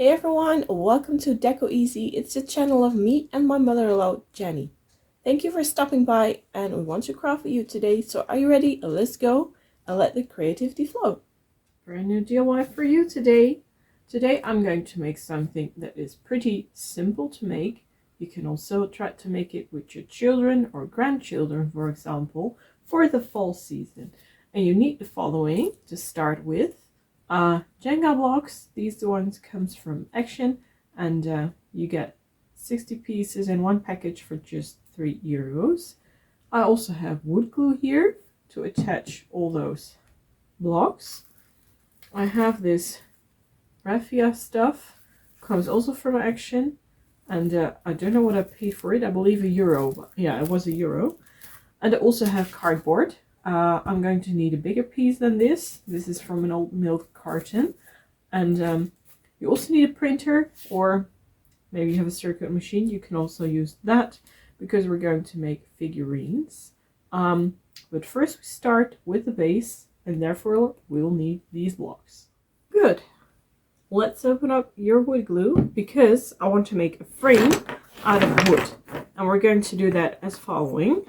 Hey everyone, welcome to Decoeasy. It's the channel of me and my mother-in-law, Jenny. Thank you for stopping by, and we want to craft with you today. So are you ready? Let's go and let the creativity flow. Brand new DIY for you today. Today I'm going to make something that is pretty simple to make. You can also try to make it with your children or grandchildren, for example, for the fall season. And you need the following to start with. Jenga blocks. These ones comes from Action, and you get 60 pieces in one package for just €3. I also have wood glue here to attach all those blocks. I have this raffia stuff, comes also from Action, and I don't know what I paid for it. I believe €1, but yeah, it was €1. And I also have cardboard. I'm going to need a bigger piece than this. This is from an old milk carton. And you also need a printer, or maybe you have a circuit machine. You can also use that because we're going to make figurines. But first we start with the base, and therefore we'll need these blocks. Good. Let's open up your wood glue because I want to make a frame out of wood. And we're going to do that as following.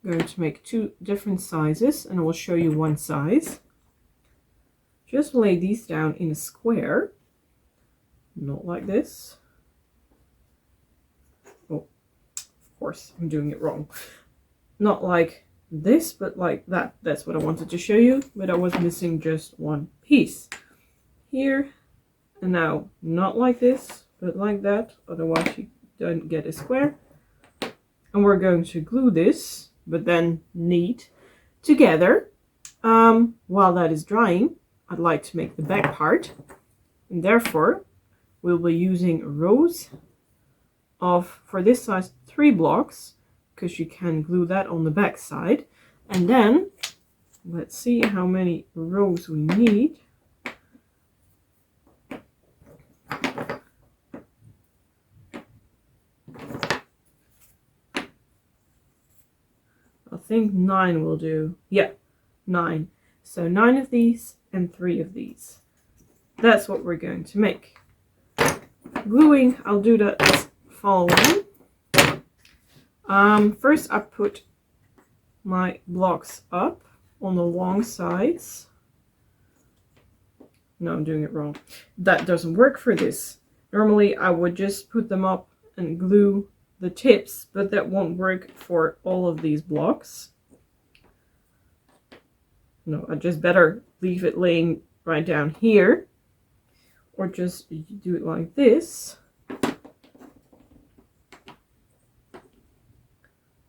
I'm going to make two different sizes, and I will show you one size. Just lay these down in a square, not like this. Oh, of course, I'm doing it wrong. Not like this, but like that. That's what I wanted to show you, but I was missing just one piece. Here, and now not like this, but like that, otherwise you don't get a square. And we're going to glue this, but then knead together. While that is drying, I'd like to make the back part, and therefore we'll be using rows of, for this size, 3 blocks, because you can glue that on the back side. And then let's see how many rows we need. I think 9 will do. Yeah, 9. So 9 of these and 3 of these. That's what we're going to make. Gluing, I'll do that as following. First I put my blocks up on the long sides. No, I'm doing it wrong. That doesn't work for this. Normally I would just put them up and glue the tips, but that won't work for all of these blocks. No, I just better leave it laying right down here, or just do it like this.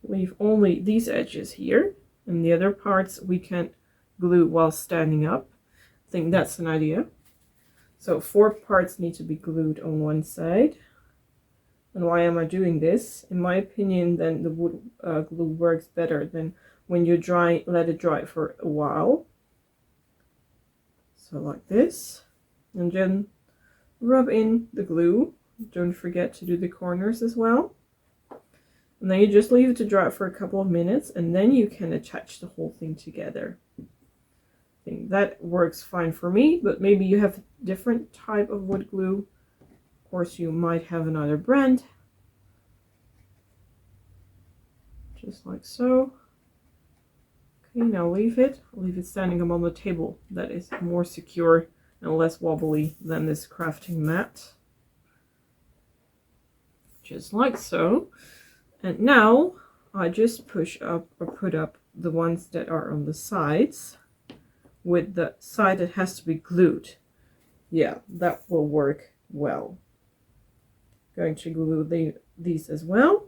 Leave only these edges here, and the other parts we can glue while standing up. I think that's an idea. So 4 parts need to be glued on one side. And why am I doing this? In my opinion, then the wood glue works better than when you let it dry for a while. So like this. And then rub in the glue. Don't forget to do the corners as well. And then you just leave it to dry for a couple of minutes, and then you can attach the whole thing together. I think that works fine for me, but maybe you have a different type of wood glue. Of course, you might have another brand. Just like so. Okay, now leave it standing up on the table. That is more secure and less wobbly than this crafting mat. Just like so. And now I just push up or put up the ones that are on the sides with the side that has to be glued. Yeah, that will work well. Going to glue these as well.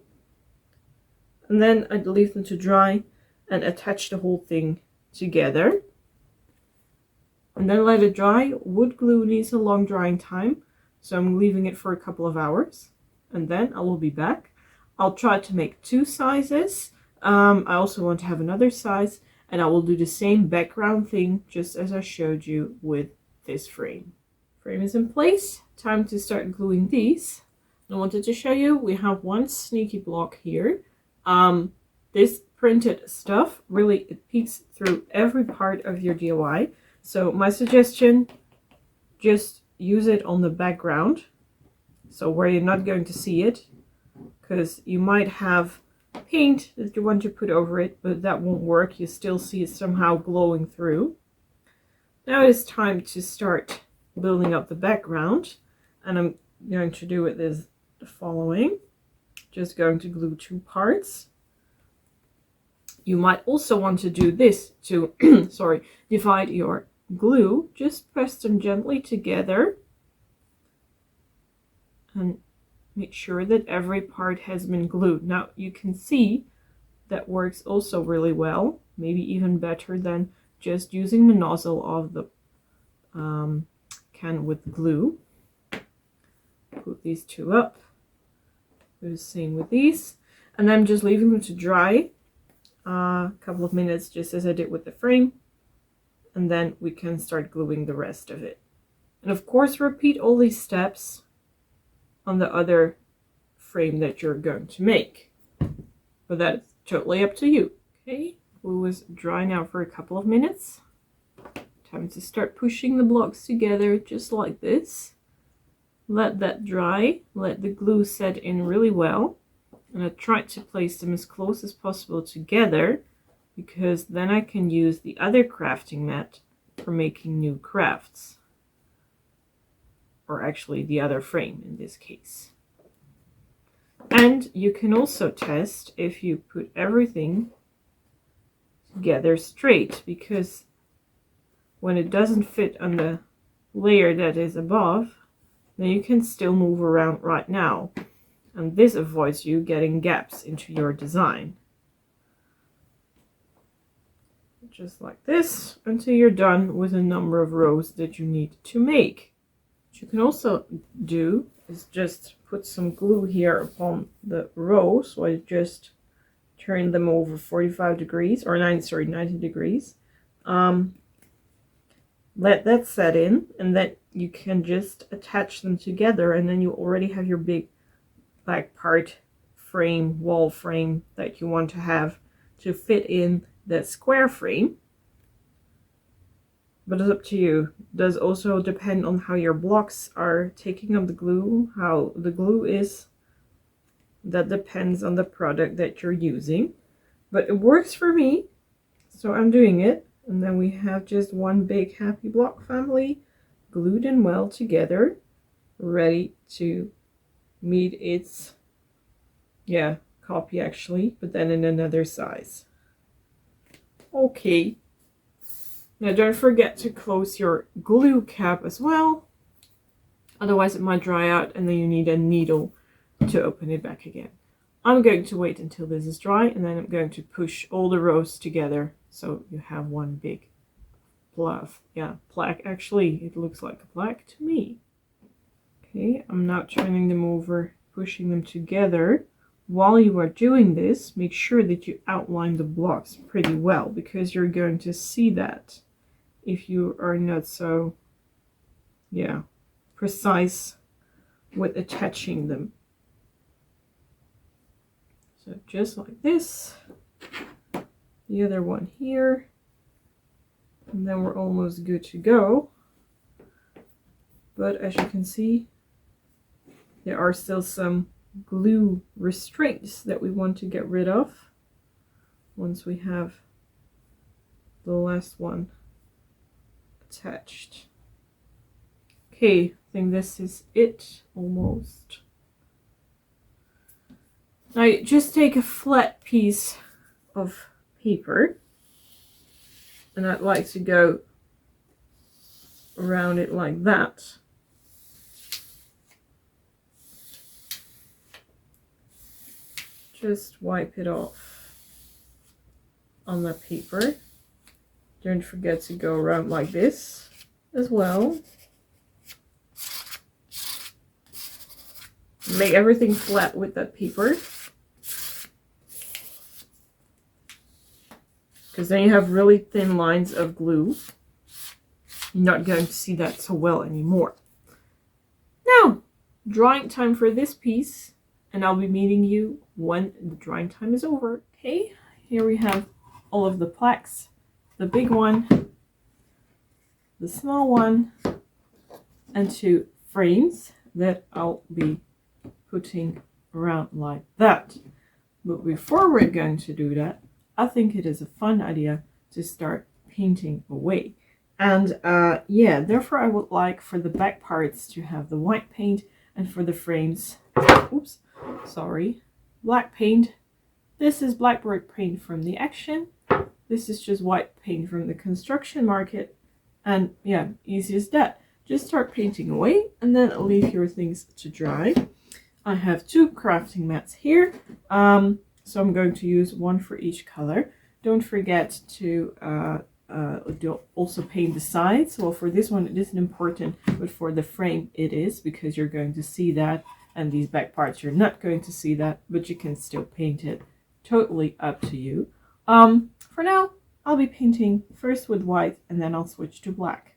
And then I'd leave them to dry and attach the whole thing together. And then let it dry. Wood glue needs a long drying time, so I'm leaving it for a couple of hours. And then I will be back. I'll try to make 2 sizes. I also want to have another size, and I will do the same background thing just as I showed you with this frame. Frame is in place. Time to start gluing these. I wanted to show you, we have one sneaky block here. This printed stuff, really, it peeks through every part of your DIY. So my suggestion, just use it on the background, so where you're not going to see it, because you might have paint that you want to put over it, but that won't work. You still see it somehow glowing through. Now it is time to start building up the background, and I'm going to do it as the following. Just going to glue 2 parts. You might also want to do this to sorry, divide your glue. Just press them gently together and make sure that every part has been glued. Now you can see that works also really well, maybe even better than just using the nozzle of the can with glue. Put these 2 up. Do the same with these, and I'm just leaving them to dry a couple of minutes, just as I did with the frame, and then we can start gluing the rest of it. And of course, repeat all these steps on the other frame that you're going to make, but that is totally up to you. Okay, glue is dry now for a couple of minutes. Time to start pushing the blocks together just like this. Let that dry, let the glue set in really well, and I tried to place them as close as possible together, because then I can use the other crafting mat for making new crafts, or actually the other frame in this case. And you can also test if you put everything together straight, because when it doesn't fit on the layer that is above, then you can still move around right now, and this avoids you getting gaps into your design. Just like this, until you're done with a number of rows that you need to make. What you can also do is just put some glue here upon the row, so I just turn them over 45 degrees, or 90 degrees. Let that set in, and then you can just attach them together, and then you already have your big back part frame, wall frame that you want to have to fit in that square frame. But it's up to you. It does also depend on how your blocks are taking up the glue, how the glue is. That depends on the product that you're using, but it works for me, so I'm doing it. And then we have just one big happy block family, glued in well together, ready to meet its copy actually, but then in another size. Okay, now don't forget to close your glue cap as well, otherwise it might dry out and then you need a needle to open it back again. I'm going to wait until this is dry, and then I'm going to push all the rows together so you have one big plaque. Actually, it looks like a plaque to me. Okay, I'm now turning them over, pushing them together. While you are doing this, make sure that you outline the blocks pretty well, because you're going to see that if you are not so precise with attaching them. So just like this, the other one here, and then we're almost good to go. But as you can see, there are still some glue restraints that we want to get rid of once we have the last one attached. Okay, I think this is it almost. Now you just take a flat piece of paper, and I'd like to go around it like that. Just wipe it off on the paper. Don't forget to go around like this as well. Make everything flat with that paper, because then you have really thin lines of glue. You're not going to see that so well anymore. Now, drying time for this piece, and I'll be meeting you when the drying time is over. Okay, here we have all of the plaques. The big one, the small one, and 2 frames that I'll be putting around like that. But before we're going to do that, I think it is a fun idea to start painting away. And yeah, therefore I would like for the back parts to have the white paint, and for the frames, oops, sorry, black paint. This is blackboard paint from the Action. This is just white paint from the construction market. And yeah, easy as that. Just start painting away and then leave your things to dry. I have 2 crafting mats here. So I'm going to use 1 for each color. Don't forget to also paint the sides. Well, for this one it isn't important, but for the frame it is, because you're going to see that, and these back parts you're not going to see that, but you can still paint it. Totally up to you. For now, I'll be painting first with white and then I'll switch to black.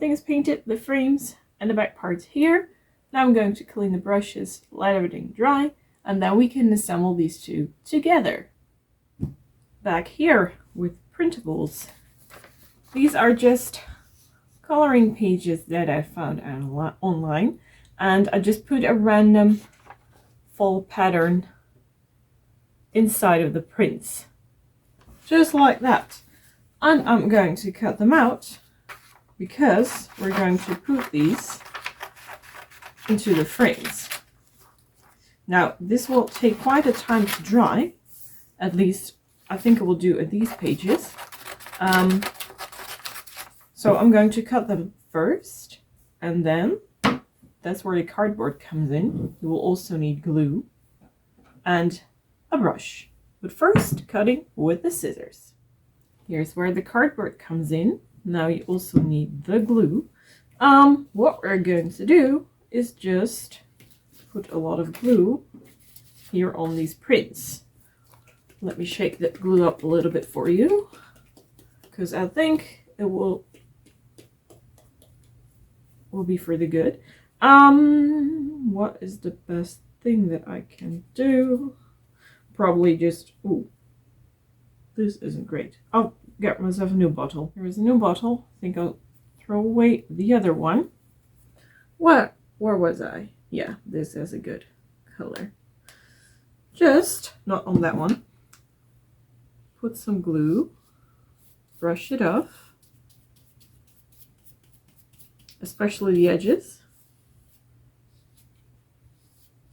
Everything is painted, the frames and the back parts here. Now I'm going to clean the brushes, let everything dry, and then we can assemble these 2 together. Back here with printables. These are just coloring pages that I found online, and I just put a random fall pattern inside of the prints. Just like that. And I'm going to cut them out, because we're going to put these into the frames. Now, this will take quite a time to dry. At least, I think it will do at these pages. So I'm going to cut them first, and then that's where the cardboard comes in. You will also need glue and a brush. But first, cutting with the scissors. Here's where the cardboard comes in. Now you also need the glue. What we're going to do is just put a lot of glue here on these prints. Let me shake that glue up a little bit for you, because I think it will be for the good. What is the best thing that I can do? Probably just, ooh, this isn't great. I'll get myself a new bottle. There is a new bottle. I think I'll throw away the other one. Where was I? Yeah, this is a good color. Just, not on that one. Put some glue, brush it off, especially the edges.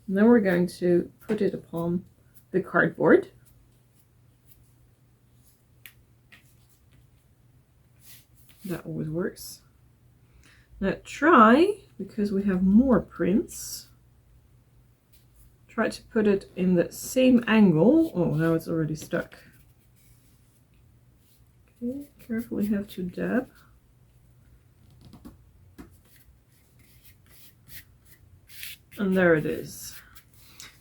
And then we're going to put it upon the cardboard. That always works. Now try, because we have more prints, try to put it in the same angle. Oh, now it's already stuck. Okay, carefully have to dab. And there it is.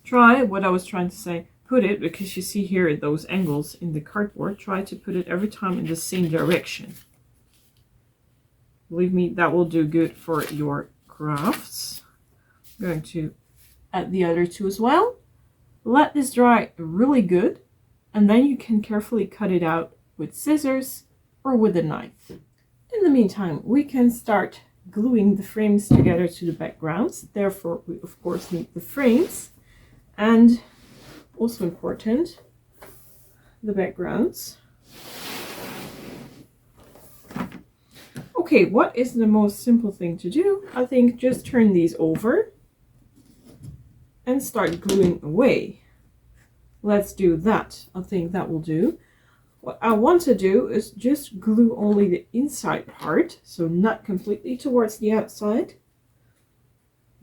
Try what I was trying to say. Put it, because you see here those angles in the cardboard, try to put it every time in the same direction. Believe me, that will do good for your crafts. I'm going to add the other 2 as well. Let this dry really good, and then you can carefully cut it out with scissors or with a knife. In the meantime, we can start gluing the frames together to the backgrounds. Therefore, we of course need the frames, and also important, the backgrounds. Okay, what is the most simple thing to do? I think just turn these over and start gluing away. Let's do that. I think that will do. What I want to do is just glue only the inside part, so not completely towards the outside,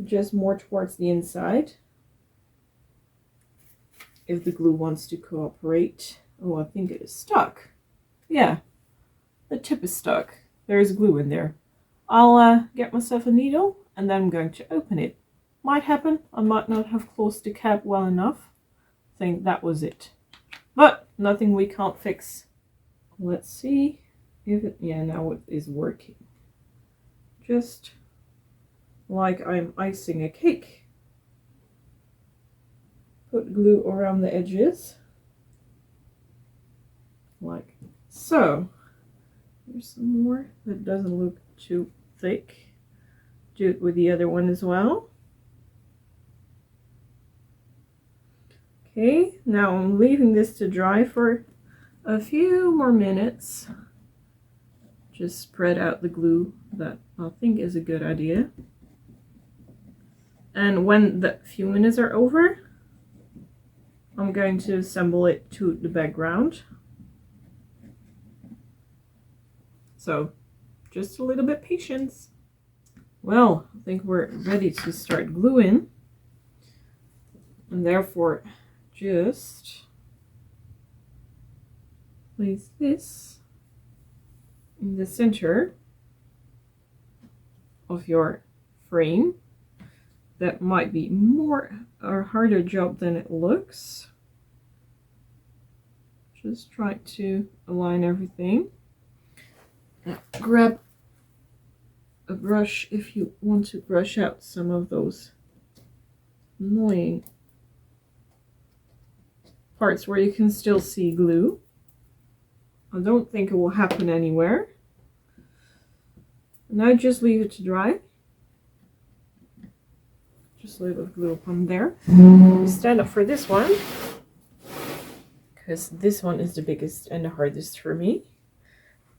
just more towards the inside. If the glue wants to cooperate. Oh, I think it is stuck. Yeah, the tip is stuck. There's glue in there. I'll get myself a needle and then I'm going to open it. Might happen, I might not have closed the cap well enough. I think that was it. But nothing we can't fix. Let's see if it, yeah, now it is working. Just like I'm icing a cake. Put glue around the edges. Like so. There's some more that doesn't look too thick. Do it with the other one as well. Okay, now I'm leaving this to dry for a few more minutes. Just spread out the glue. That I think is a good idea. And when the few minutes are over, I'm going to assemble it to the background. So just a little bit patience. Well, I think we're ready to start gluing. And therefore, just place this in the center of your frame. That might be more or harder job than it looks. Just try to align everything. Now, grab a brush if you want to brush out some of those annoying parts where you can still see glue. I don't think it will happen anywhere. Now just leave it to dry. Just a little glue upon there. Stand up for this one, because this one is the biggest and the hardest for me.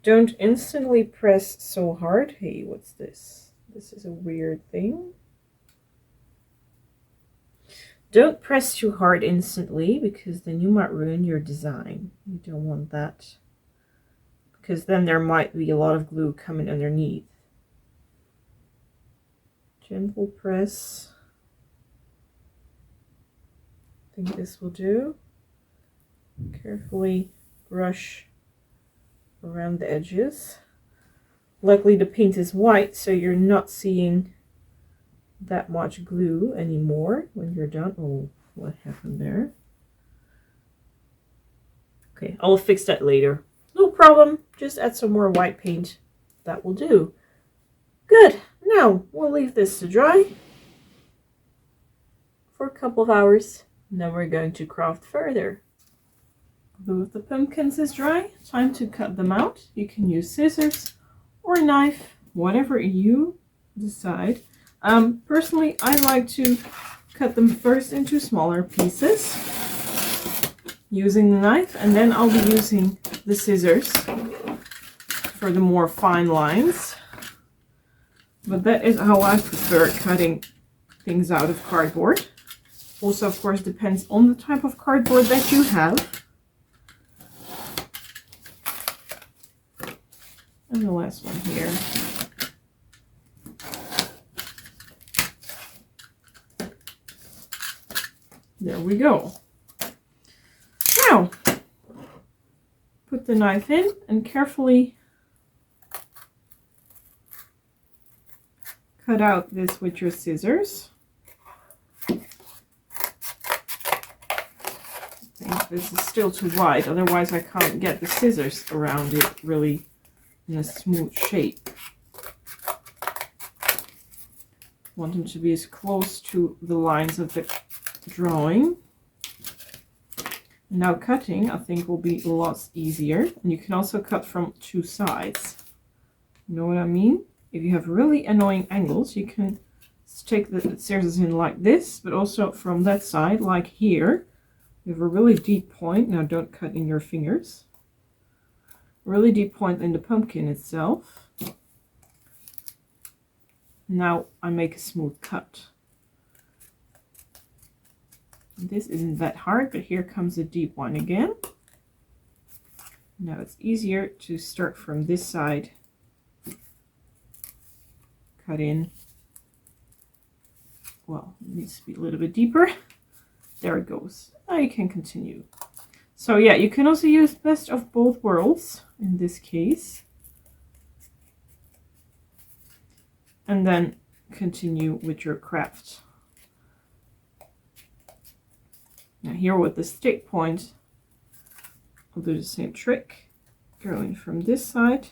Don't instantly press so hard. Hey, what's this? This is a weird thing. Don't press too hard instantly, because then you might ruin your design. You don't want that, because then there might be a lot of glue coming underneath. Gentle press. I think this will do. Carefully brush around the edges. Luckily the paint is white, so you're not seeing that much glue anymore when you're done. Oh, what happened there? Okay, I'll fix that later. No problem, just add some more white paint. That will do. Good, now we'll leave this to dry for a couple of hours. Then we're going to craft further. Glue of the pumpkins is dry. Time to cut them out. You can use scissors or a knife, whatever you decide. Personally, I like to cut them first into smaller pieces using the knife, and then I'll be using the scissors for the more fine lines. But that is how I prefer cutting things out of cardboard. Also, of course, depends on the type of cardboard that you have. And the last one here. There we go. Now, put the knife in and carefully cut out this with your scissors. I think this is still too wide, otherwise I can't get the scissors around it really in a smooth shape. Want them to be as close to the lines of the drawing. Now cutting, I think, will be a lot easier, and you can also cut from two sides. You know what I mean? If you have really annoying angles, you can take the scissors in like this, but also from that side, like here. You have a really deep point. Now don't cut in your fingers. Really deep point in the pumpkin itself. Now I make a smooth cut. This isn't that hard, but here comes a deep one again. Now it's easier to start from this side, cut in. Well, it needs to be a little bit deeper. There it goes. Now you can continue. So yeah, you can also use best of both worlds in this case. And then continue with your craft. Now here with the stick point, I'll do the same trick. Going from this side.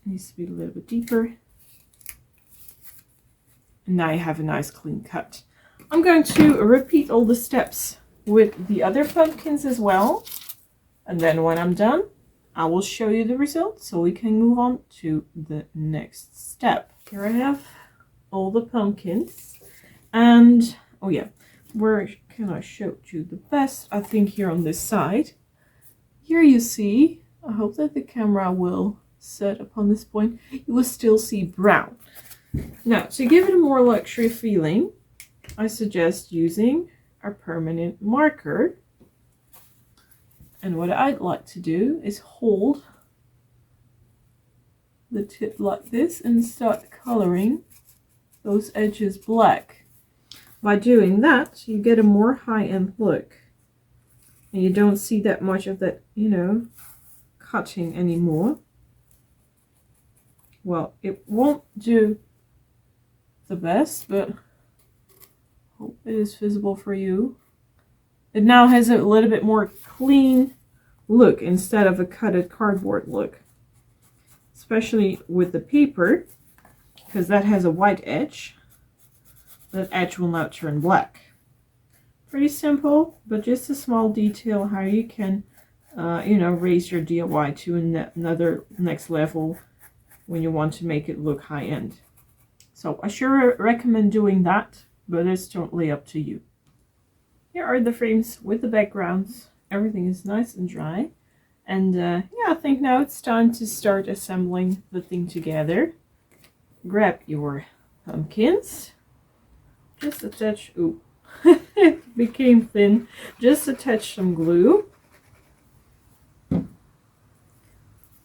Needs to be a little bit deeper. And now you have a nice clean cut. I'm going to repeat all the steps with the other pumpkins as well. And then when I'm done, I will show you the results so we can move on to the next step. Here I have all the pumpkins. And, oh yeah, where can I show you the best? I think here on this side. Here you see, I hope that the camera will set upon this point, you will still see brown. Now, to give it a more luxury feeling, I suggest using a permanent marker. And what I'd like to do is hold the tip like this and start coloring those edges black. By doing that, you get a more high-end look. And you don't see that much of that, you know, cutting anymore. Well, it won't do the best, but hope it is visible for you. It now has a little bit more clean look instead of a cutted cardboard look. Especially with the paper, because that has a white edge. That edge will now turn black. Pretty simple, but just a small detail how you can, you know, raise your DIY to another next level when you want to make it look high-end. So I sure recommend doing that, but it's totally up to you. Here are the frames with the backgrounds. Everything is nice and dry. And yeah, I think now it's time to start assembling the thing together. Grab your pumpkins. Just attach, ooh, it became thin. Just attach some glue.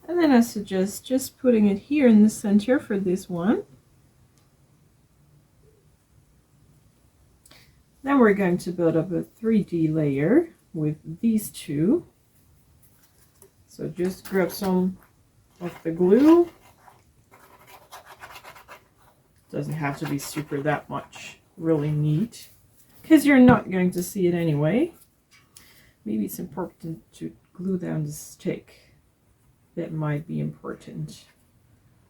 And then I suggest just putting it here in the center for this one. Then we're going to build up a 3D layer with these two. So just grab some of the glue. Doesn't have to be super that much, really neat, because you're not going to see it anyway. Maybe it's important to glue down the stick. That might be important.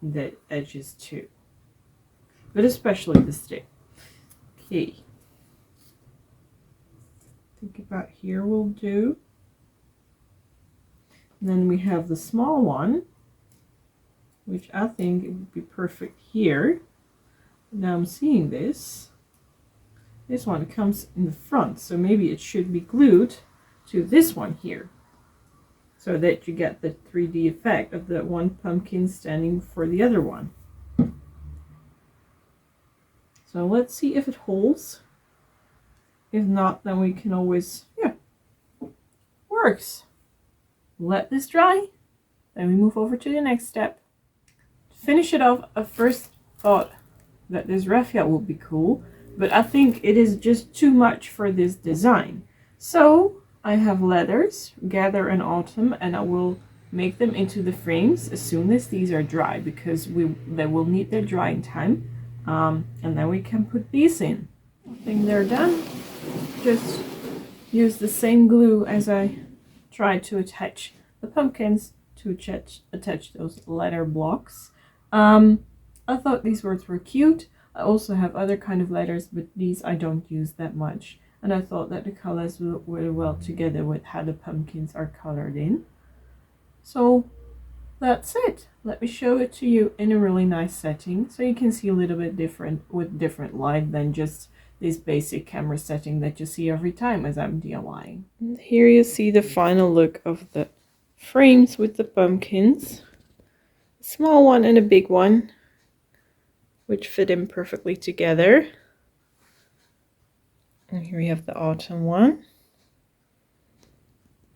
The edges too, but especially the stick. Okay. Think about here will do. And then we have the small one, which I think it would be perfect here. Now I'm seeing this. This one comes in the front, so maybe it should be glued to this one here, so that you get the 3D effect of the one pumpkin standing for the other one. So let's see if it holds. If not, then we can always, yeah, works. Let this dry, then we move over to the next step. To finish it off, I first thought that this raffia would be cool, but I think it is just too much for this design. So I have leathers, gather in autumn, and I will make them into the frames as soon as these are dry, because they will need their drying time, and then we can put these in. I think they're done. Just use the same glue as I tried to attach the pumpkins to attach those leather blocks. I thought these words were cute. I also have other kind of letters, but these I don't use that much. And I thought that the colors would work well together with how the pumpkins are colored in. So that's it. Let me show it to you in a really nice setting, so you can see a little bit different with different light than just this basic camera setting that you see every time as I'm DIYing. And here you see the final look of the frames with the pumpkins. A small one and a big one, which fit in perfectly together. And here we have the autumn one.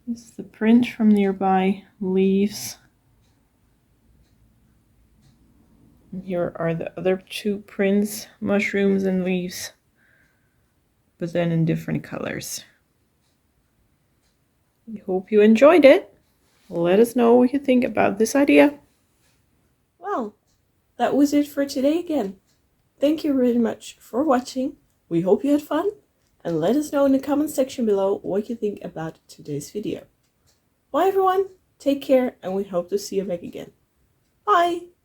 This is the print from nearby leaves. And here are the other two prints, mushrooms and leaves, but then in different colors. We hope you enjoyed it. Let us know what you think about this idea. Well, that was it for today again. Thank you very much for watching. We hope you had fun. And let us know in the comment section below what you think about today's video. Bye everyone, take care, and we hope to see you back again. Bye!